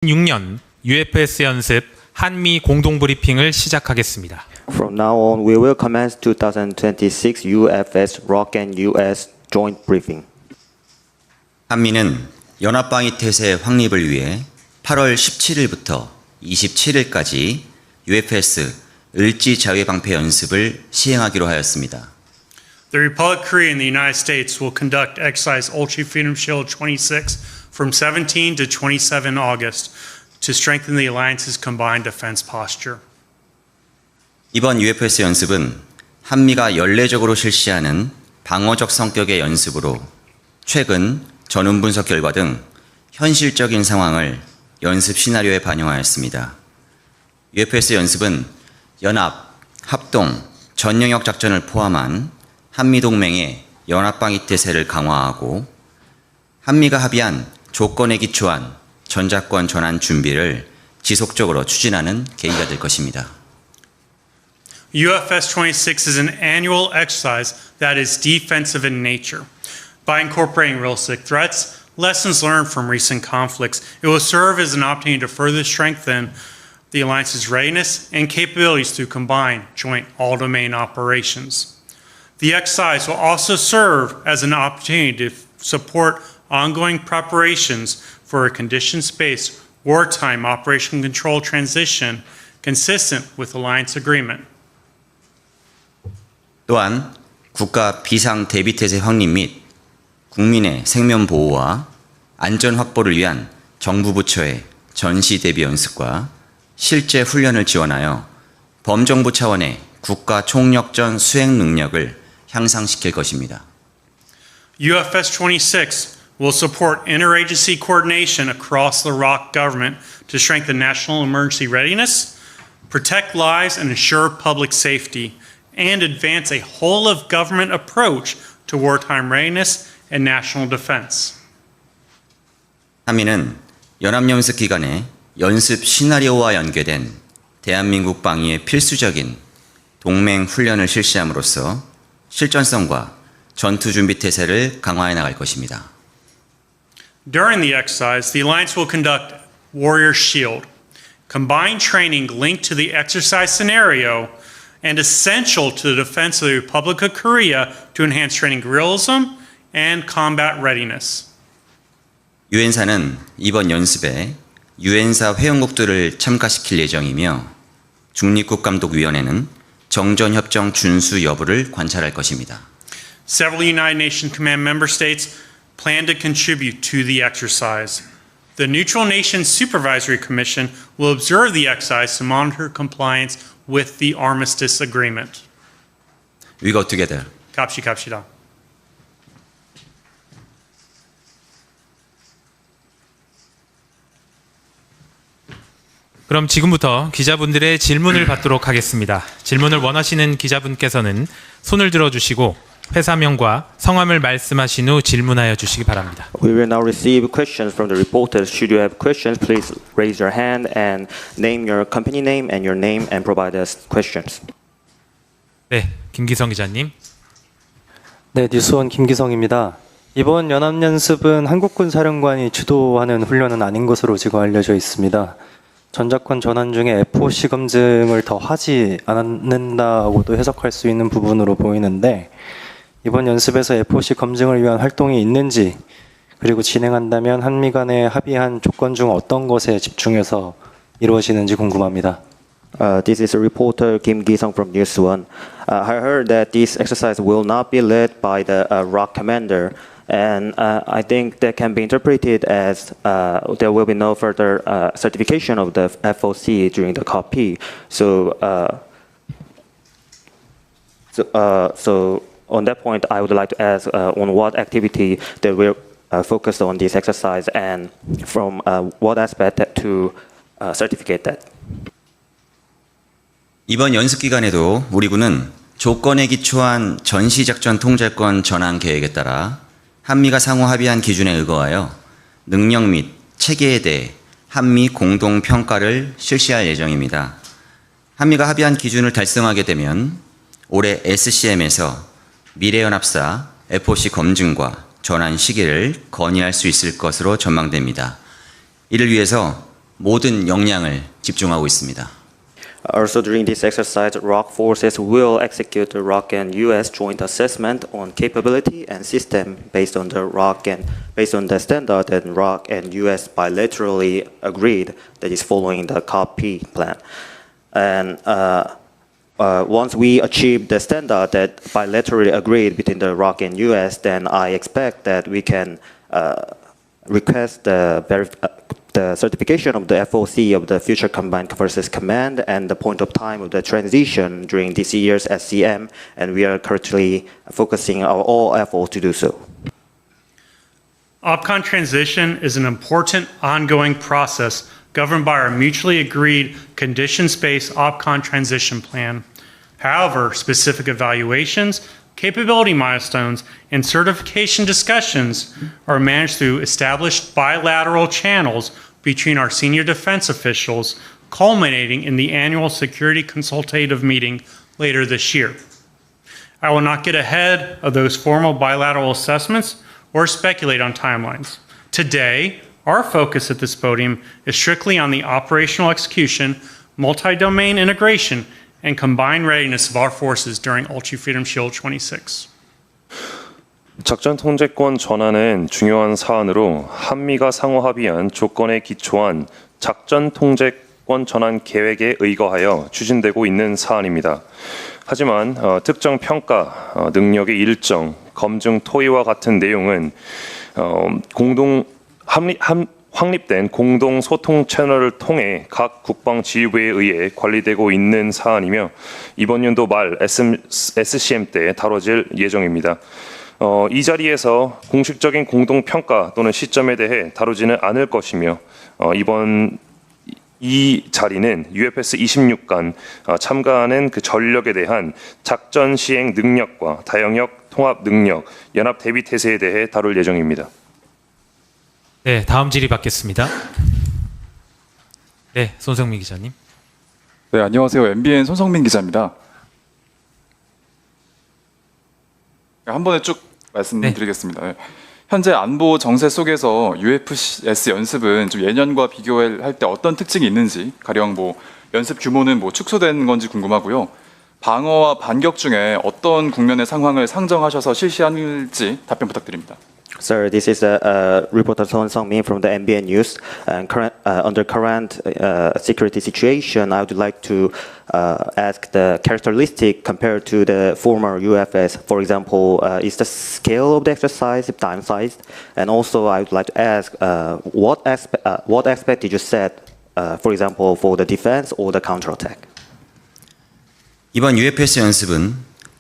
6년 UFS 연습 한미 공동 브리핑을 시작하겠습니다. From now on, we will commence 2026 UFS ROC and US Joint Briefing. 한미는 연합방위 태세 확립을 위해 8월 17일부터 27일까지 UFS 을지 자위 방패 연습을 시행하기로 하였습니다. The Republic of Korea and the United States will conduct exercise Ulchi Freedom Shield 26 from 17 to 27 August to strengthen the alliance's combined defense posture. 이번 UFS 연습은 한미가 연례적으로 실시하는 방어적 성격의 연습으로 최근 전훈 분석 결과 등 현실적인 상황을 연습 시나리오에 반영하였습니다. UFS 연습은 연합, 합동, 전 영역 작전을 포함한 한미동맹의 연합방위 태세를 강화하고 한미가 합의한 조건에 기초한 전작권 전환 준비를 지속적으로 추진하는 계기가 될 것입니다. UFS 26 is an annual exercise that is defensive in nature. By incorporating realistic threats, lessons learned from recent conflicts, it will serve as an opportunity to further strengthen the alliance's readiness and capabilities through combined joint all-domain operations. The exercise will also serve as an opportunity to support ongoing preparations for a conditions-based wartime operation control transition consistent with alliance agreement. 또한 국가 비상 대비 태세 확립 및 국민의 생명 보호와 안전 확보를 위한 정부 부처의 전시 대비 연습과 실제 훈련을 지원하여 범정부 차원의 국가 총력전 수행 능력을 향상시킬 것입니다. UFS 26 will support interagency coordination across the ROC government to strengthen national emergency readiness, protect lives and ensure public safety, and advance a whole-of-government approach to wartime readiness and national defense. 한미는 연합연습 기간에 연습 시나리오와 연계된 대한민국 방위의 필수적인 동맹 훈련을 실시함으로써 실전성과 전투 준비 태세를 강화해 나갈 것입니다. During the exercise, the alliance will conduct Warrior Shield, combined training linked to the exercise scenario and essential to the defense of the Republic of Korea to enhance training realism and combat readiness. 유엔사는 이번 연습에 유엔사 회원국들을 참가시킬 예정이며 중립국감독위원회는 정전협정 준수 여부를 관찰할 것입니다. Several United Nations Command member states plan to contribute to the exercise. The Neutral Nations Supervisory Commission will observe the exercise to monitor compliance with the armistice agreement. We go together. 갑시다. 그럼 지금부터 기자분들의 질문을 받도록 하겠습니다. 질문을 원하시는 기자분께서는 손을 들어주시고 회사명과 성함을 말씀하신 후 질문하여 주시기 바랍니다. We will now receive questions from the reporters. Should you have questions, please raise your hand and name your company name and your name and provide us questions. 네, 김기성 기자님. 네, 뉴스원 김기성입니다. 이번 연합연습은 한국군 사령관이 주도하는 훈련은 아닌 것으로 지금 알려져 있습니다. 전작권 전환 중에 FOC 검증을 더 하지 않는다고도 해석할 수 있는 부분으로 보이는데 이번 연습에서 FOC 검증을 위한 활동이 있는지 그리고 진행한다면 한미 간에 합의한 조건 중 어떤 것에 집중해서 이루어지는지 궁금합니다. This is a reporter Kim Gi-sung from News One. I heard that this exercise will not be led by the ROC commander, and I think that can be interpreted as there will be no further certification of the FOC during the COP. So on that point, I would like to ask on what activity they will focus on this exercise and from what aspect to certificate that. 이번 연습 기간에도 우리 군은 조건에 기초한 전시작전 통제권 전환 계획에 따라 한미가 상호 합의한 기준에 의거하여 능력 및 체계에 대해 한미 공동 평가를 실시할 예정입니다. 한미가 합의한 기준을 달성하게 되면 올해 SCM에서 미래연합사 FOC 검증과 전환 시기를 건의할 수 있을 것으로 전망됩니다. 이를 위해서 모든 역량을 집중하고 있습니다. Also, during this exercise, ROC forces will execute the ROC and U.S. joint assessment on capability and system based on the standard that ROC and U.S. bilaterally agreed, that is following the COP plan. And once we achieve the standard that bilaterally agreed between the ROC and U.S., then I expect that we can request the certification of the FOC of the Future Combined Forces Command and the point of time of the transition during this year's SCM, and we are currently focusing our all efforts to do so. OPCON transition is an important ongoing process governed by our mutually agreed conditions-based OPCON transition plan. However, specific evaluations, capability milestones, and certification discussions are managed through established bilateral channels between our senior defense officials, culminating in the annual security consultative meeting later this year. I will not get ahead of those formal bilateral assessments or speculate on timelines. Today, our focus at this podium is strictly on the operational execution, multi-domain integration, and combined readiness of our forces during Ultra Freedom Shield 26. 작전 통제권 전환은 중요한 사안으로 한미가 상호 합의한 조건에 기초한 작전 통제권 전환 계획에 의거하여 추진되고 있는 사안입니다. 하지만 특정 평가, 능력의 일정, 검증 토의와 같은 내용은 확립된 공동 소통 채널을 통해 각 국방 지휘부에 의해 관리되고 있는 사안이며 이번 연도 말 SCM 때 다뤄질 예정입니다. 이 자리에서 공식적인 공동 평가 또는 시점에 대해 다루지는 않을 것이며 이번 이 자리는 UFS 26간 참가하는 그 전력에 대한 작전 시행 능력과 다영역 통합 능력, 연합 대비 태세에 대해 다룰 예정입니다. 네, 다음 질의 받겠습니다. 네, 손성민 기자님. 네, 안녕하세요. MBN 손성민 기자입니다. 한 번에 쭉 말씀드리겠습니다. 네. 현재 안보 정세 속에서 UFS 연습은 좀 예년과 비교할 때 어떤 특징이 있는지, 가령 연습 규모는 축소된 건지 궁금하고요. 방어와 반격 중에 어떤 국면의 상황을 상정하셔서 실시할지 답변 부탁드립니다. Sir, this is reporter Son Sung-min from the MBN News. And under current security situation, I would like to ask the characteristic compared to the former UFS. For example, is the scale of the exercise time-sized? And also, I would like to ask what aspect did you set, for example, for the defense or the counterattack? 이번 UFS 연습은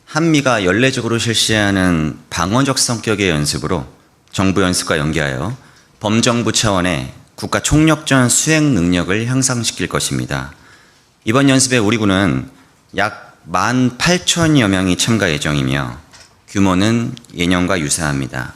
한미가 연례적으로 실시하는 방어적 성격의 연습으로 정부 연습과 연계하여 범정부 차원의 국가 총력전 수행 능력을 향상시킬 것입니다. 이번 연습에 우리 군은 약 18,000여 명이 참가 예정이며 규모는 예년과 유사합니다.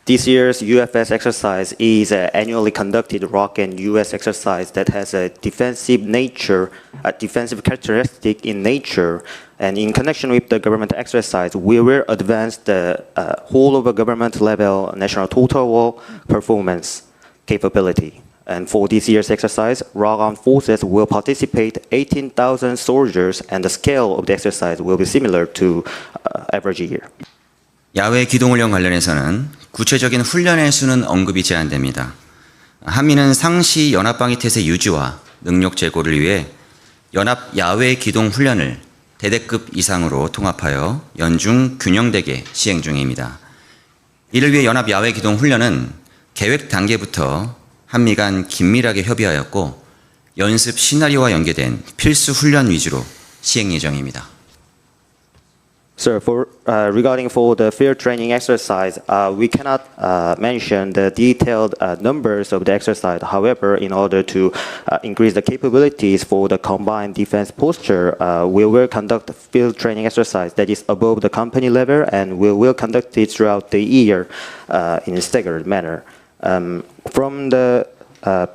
This year's UFS exercise is an annually conducted ROC and US exercise that has a defensive nature, a defensive characteristic in nature. And in connection with the government exercise, we will advance the whole of a government level national total war performance capability. And for this year's exercise, ROC Armed Forces will participate 18,000 soldiers, and the scale of the exercise will be similar to average year. 야외 기동훈련 관련해서는 구체적인 훈련의 수는 언급이 제한됩니다. 한미는 상시 연합방위 태세 유지와 능력 제고를 위해 연합 야외 기동 훈련을 대대급 이상으로 통합하여 연중 균형되게 시행 중입니다. 이를 위해 연합 야외 기동 훈련은 계획 단계부터 한미 간 긴밀하게 협의하였고 연습 시나리오와 연계된 필수 훈련 위주로 시행 예정입니다. Sir, regarding the field training exercise, we cannot mention the detailed numbers of the exercise. However, in order to increase the capabilities for the combined defense posture, we will conduct a field training exercise that is above the company level, and we will conduct it throughout the year in a staggered manner. From the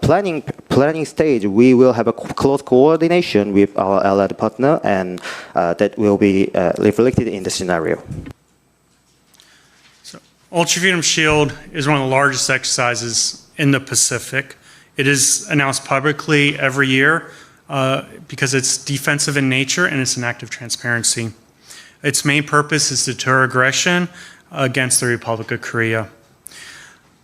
planning stage, we will have a close coordination with our allied partner, and that will be reflected in the scenario. So, Ultra Freedom Shield is one of the largest exercises in the Pacific. It is announced publicly every year because it's defensive in nature and it's an act of transparency. Its main purpose is to deter aggression against the Republic of Korea.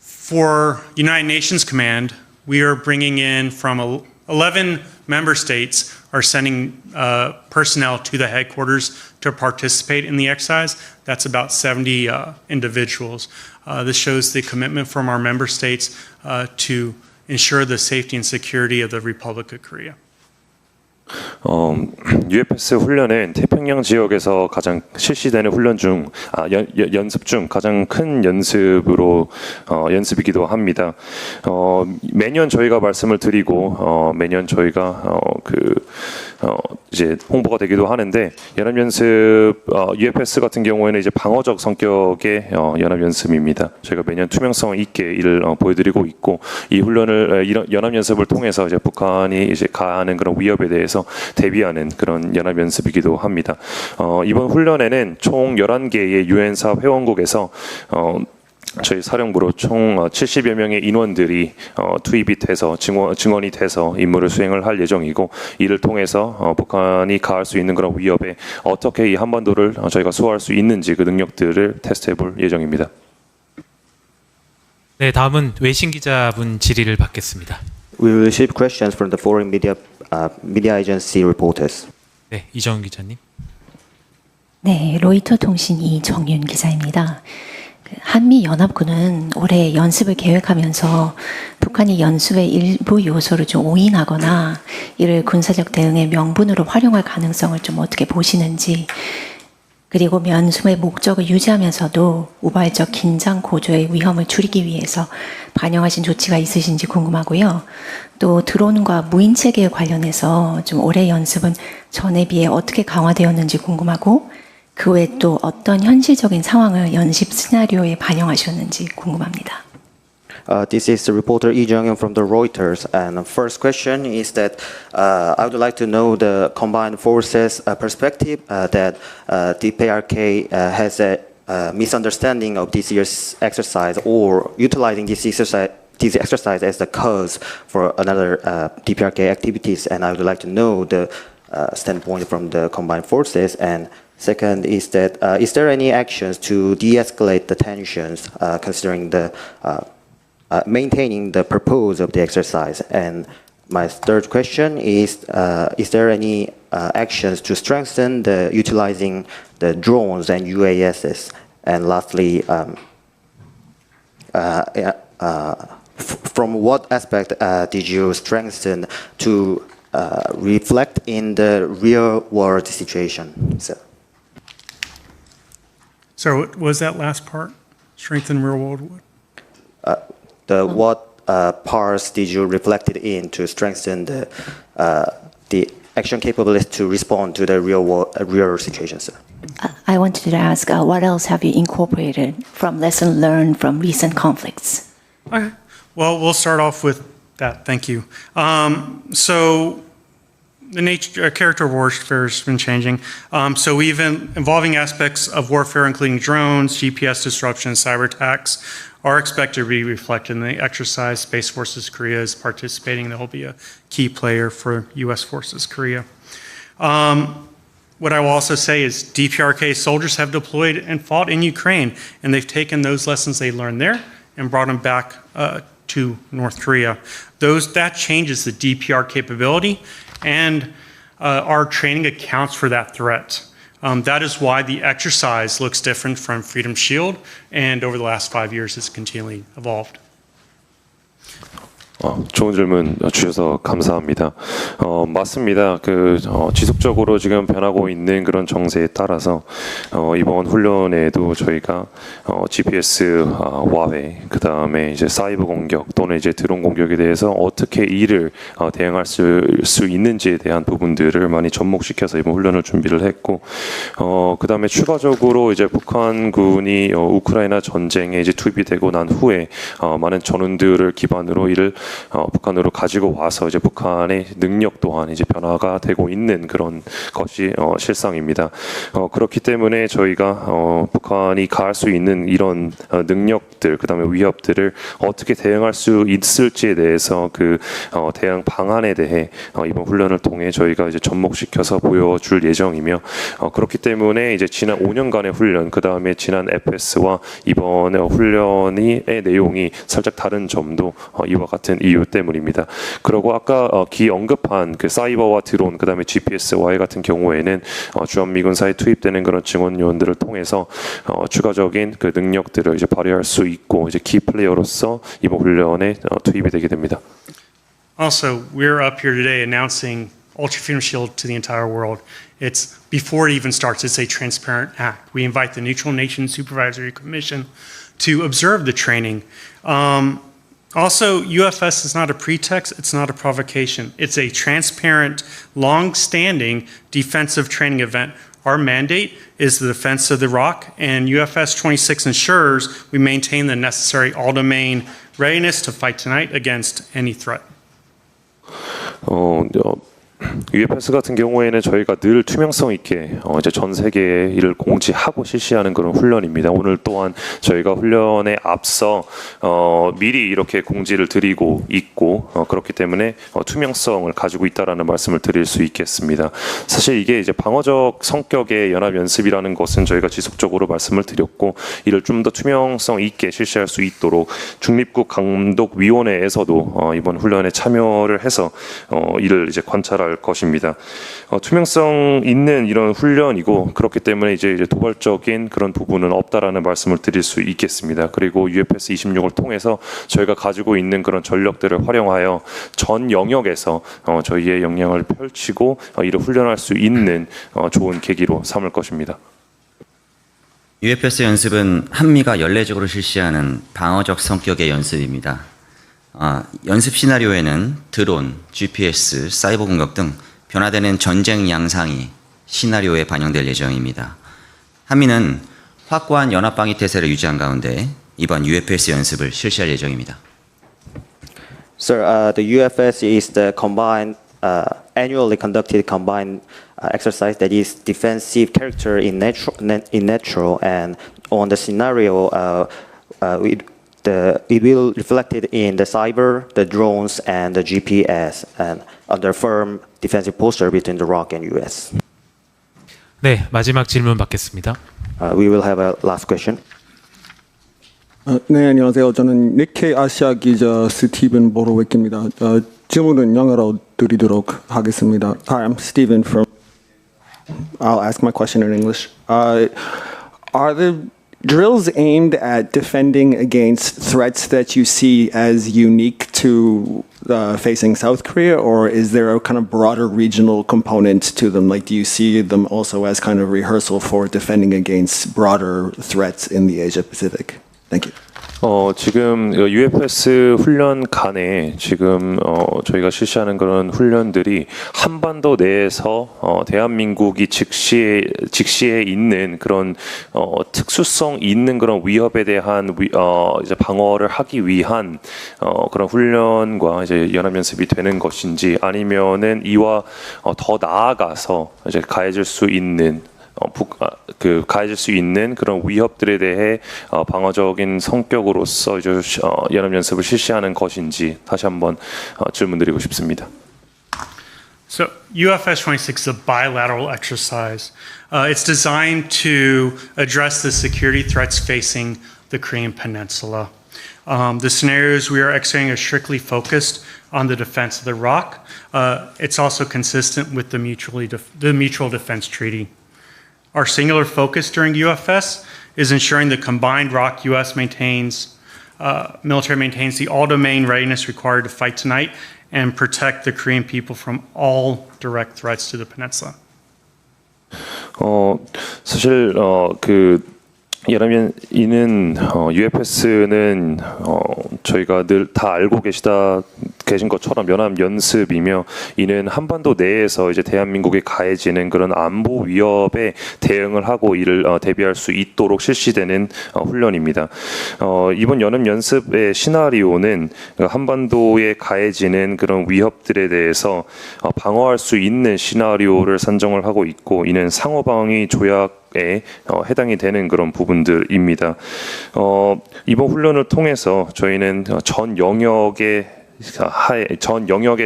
For United Nations Command, we are bringing in from 11 member states are sending personnel to the headquarters to participate in the exercise. That's about 70 individuals. This shows the commitment from our member states to ensure the safety and security of the Republic of Korea. UFS 훈련은 태평양 지역에서 가장 실시되는 훈련 중 연습 중 가장 큰 연습이기도 합니다. 매년 저희가 말씀을 드리고 매년 저희가 이제 홍보가 되기도 하는데 연합 연습 UFS 같은 경우에는 이제 방어적 성격의 연합 연습입니다. 저희가 매년 투명성 있게 이를 보여드리고 있고 이 훈련을 이런 연합 연습을 통해서 이제 북한이 이제 가하는 그런 위협에 대해서 대비하는 그런 연합 연습이기도 합니다. 이번 훈련에는 총 11개의 유엔사 회원국에서 저희 사령부로 총 70여 명의 인원들이 투입이 돼서 증원이 돼서 임무를 수행을 할 예정이고 이를 통해서 북한이 가할 수 있는 그런 위협에 어떻게 이 한반도를 저희가 수호할 수 있는지 그 능력들을 테스트해 볼 예정입니다. 네, 다음은 외신 기자분 질의를 받겠습니다. We will receive questions from the foreign media agency reporters. 네, 이정훈 기자님. 네, 로이터 통신 이정윤 기자입니다. 한미 연합군은 올해 연습을 계획하면서 북한이 연습의 일부 요소를 좀 오인하거나 이를 군사적 대응의 명분으로 활용할 가능성을 좀 어떻게 보시는지, 그리고 연습의 목적을 유지하면서도 우발적 긴장 고조의 위험을 줄이기 위해서 반영하신 조치가 있으신지 궁금하고요. 또 드론과 무인 체계에 관련해서 좀 올해 연습은 전에 비해 어떻게 강화되었는지 궁금하고, 그 외에 또 어떤 현실적인 상황을 연습 시나리오에 반영하셨는지 궁금합니다. This is the reporter Lee Jung-hyun from the Reuters. And the first question is that I would like to know the combined forces perspective that DPRK has a misunderstanding of this year's exercise or utilizing this exercise as the cause for another DPRK activities. And I would like to know the standpoint from the combined forces. And second is that is there any actions to de-escalate the tensions considering the maintaining the purpose of the exercise? And my third question is there any actions to strengthen the utilizing the drones and UASs? And lastly, from what aspect did you strengthen to reflect in the real world situation? So what was that last part? Strengthen real world what? What parts did you reflect it in to strengthen the action capability to respond to the real situations? I wanted to ask, what else have you incorporated from lesson learned from recent conflicts? Okay. Well, we'll start off with that. Thank you. So the character of warfare has been changing. So we've been involving aspects of warfare, including drones, GPS disruption, cyber attacks, are expected to be reflected in the exercise. Space Forces Korea is participating. They'll be a key player for U.S. Forces Korea. What I will also say is DPRK soldiers have deployed and fought in Ukraine, and they've taken those lessons they learned there and brought them back to North Korea. That changes the DPR capability, and our training accounts for that threat. That is why the exercise looks different from Freedom Shield, and over the last 5 years has continually evolved. 좋은 질문 주셔서 감사합니다. 맞습니다. 지속적으로 지금 변하고 있는 그런 정세에 따라서 이번 훈련에도 저희가 GPS 와해, 그 다음에 이제 사이버 공격 또는 이제 드론 공격에 대해서 어떻게 이를 대응할 수 있는지에 대한 부분들을 많이 접목시켜서 이번 훈련을 준비를 했고, 그 다음에 추가적으로 이제 북한군이 우크라이나 전쟁에 이제 투입이 되고 난 후에 많은 전운들을 기반으로 이를 북한으로 가지고 와서 이제 북한의 능력 또한 이제 변화가 되고 있는 그런 것이 실상입니다. 그렇기 때문에 저희가 북한이 가할 수 있는 이런 능력들, 그다음에 위협들을 어떻게 대응할 수 있을지에 대해서 그 대응 방안에 대해 이번 훈련을 통해 저희가 이제 접목시켜서 보여줄 예정이며 그렇기 때문에 이제 지난 5년간의 훈련, 그다음에 지난 FS와 이번에 훈련의 내용이 살짝 다른 점도 이와 같은 이유 때문입니다. 그리고 아까 언급한 그 사이버와 드론, 그다음에 GPS와의 같은 경우에는 주한미군사에 투입되는 그런 증원 요원들을 통해서 추가적인 그 능력들을 이제 발휘할 수 있고 이제 키 플레이어로서 이번 훈련에 투입이 되게 됩니다. Also, we're up here today announcing Ultra Freedom Shield to the entire world. It's before it even starts, it's a transparent act. We invite the Neutral Nations Supervisory Commission to observe the training. Also, UFS is not a pretext, it's not a provocation. It's a transparent, long-standing defensive training event. Our mandate is the defense of the ROC, and UFS 26 ensures we maintain the necessary all-domain readiness to fight tonight against any threat. UFS 같은 경우에는 저희가 늘 투명성 있게 이제 전 세계에 이를 공지하고 실시하는 그런 훈련입니다. 오늘 또한 저희가 훈련에 앞서 미리 이렇게 공지를 드리고 있고 그렇기 때문에 투명성을 가지고 있다라는 말씀을 드릴 수 있겠습니다. 사실 이게 이제 방어적 성격의 연합 연습이라는 것은 저희가 지속적으로 말씀을 드렸고 이를 좀 더 투명성 있게 실시할 수 있도록 중립국 감독위원회에서도 이번 훈련에 참여를 해서 이를 이제 관찰할 것입니다. 투명성 있는 이런 훈련이고 그렇기 때문에 이제 도발적인 그런 부분은 없다라는 말씀을 드릴 수 있겠습니다. 그리고 UFS 26을 통해서 저희가 가지고 있는 그런 전력들을 활용하여 전 영역에서 저희의 역량을 펼치고 이를 훈련할 수 있는 좋은 계기로 삼을 것입니다. UFS 연습은 한미가 연례적으로 실시하는 방어적 성격의 연습입니다. 연습 시나리오에는 드론, GPS, 사이버 공격 등 변화되는 전쟁 양상이 시나리오에 반영될 예정입니다. 한미는 확고한 연합방위 태세를 유지한 가운데 이번 UFS 연습을 실시할 예정입니다. Sir, the UFS is the combined, annually conducted combined exercise that is defensive character in natural and on the scenario, it will reflect it in the cyber, the drones, and the GPS, and under firm defensive posture between the ROC and US. 네, 마지막 질문 받겠습니다. We will have a last question. 네, 안녕하세요. 저는 니케이 아시아 기자 스티븐 보로웨키입니다. 질문은 영어로 드리도록 하겠습니다. Hi, I'm Steven from. I'll ask my question in English. Are the drills aimed at defending against threats that you see as unique to facing South Korea, or is there a kind of broader regional component to them? Like, do you see them also as kind of rehearsal for defending against broader threats in the Asia Pacific? Thank you. 지금 UFS 훈련 간에 지금 저희가 실시하는 그런 훈련들이 한반도 내에서 대한민국이 직시에 있는 그런 특수성 있는 그런 위협에 대한 이제 방어를 하기 위한 그런 훈련과 이제 연합 연습이 되는 것인지 아니면은 이와 더 나아가서 이제 가해질 수 있는 가해질 수 있는 그런 위협들에 대해 방어적인 성격으로서 이제 연합 연습을 실시하는 것인지 다시 한번 질문드리고 싶습니다. So UFS 26 is a bilateral exercise. It's designed to address the security threats facing the Korean Peninsula. The scenarios we are executing are strictly focused on the defense of the ROC. It's also consistent with the Mutual Defense Treaty. Our singular focus during UFS is ensuring the combined ROC-US military maintains the all-domain readiness required to fight tonight and protect the Korean people from all direct threats to the peninsula. 사실 왜냐하면 이는 UFS는 저희가 늘 다 알고 계신 것처럼 연합 연습이며 이는 한반도 내에서 이제 대한민국에 가해지는 그런 안보 위협에 대응을 하고 이를 대비할 수 있도록 실시되는 훈련입니다. 이번 연합 연습의 시나리오는 한반도에 가해지는 그런 위협들에 대해서 방어할 수 있는 시나리오를 산정을 하고 있고 이는 상호방위 조약에 해당이 되는 그런 부분들입니다. 이번 훈련을 통해서 저희는 전 영역의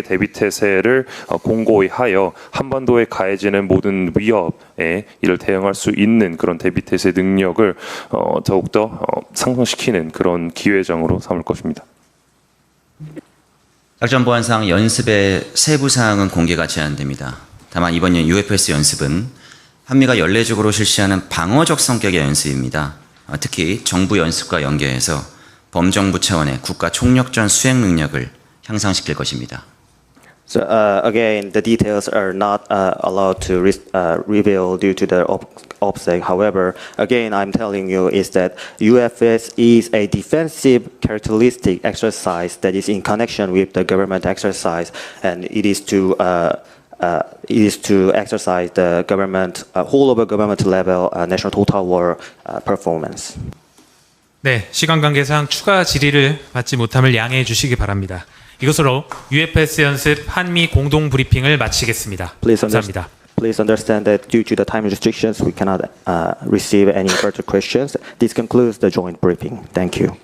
대비 태세를 공고히 하여 한반도에 가해지는 모든 위협에 이를 대응할 수 있는 그런 대비 태세 능력을 더욱더 상승시키는 그런 기회장으로 삼을 것입니다. 작전 보안상 연습의 세부 사항은 공개가 제한됩니다. 다만 이번 UFS 연습은 한미가 연례적으로 실시하는 방어적 성격의 연습입니다. 특히 정부 연습과 연계해서 범정부 차원의 국가 총력전 수행 능력을 향상시킬 것입니다. So again, the details are not allowed to reveal due to the OPSEC. However, again, I'm telling you is that UFS is a defensive characteristic exercise that is in connection with the government exercise, and it is to exercise the government whole over government level national total war performance. 네, 시간 관계상 추가 질의를 받지 못함을 양해해 주시기 바랍니다. 이것으로 UFS 연습 한미 공동 브리핑을 마치겠습니다. 감사합니다. Please understand that due to the time restrictions, we cannot receive any further questions. This concludes the joint briefing. Thank you.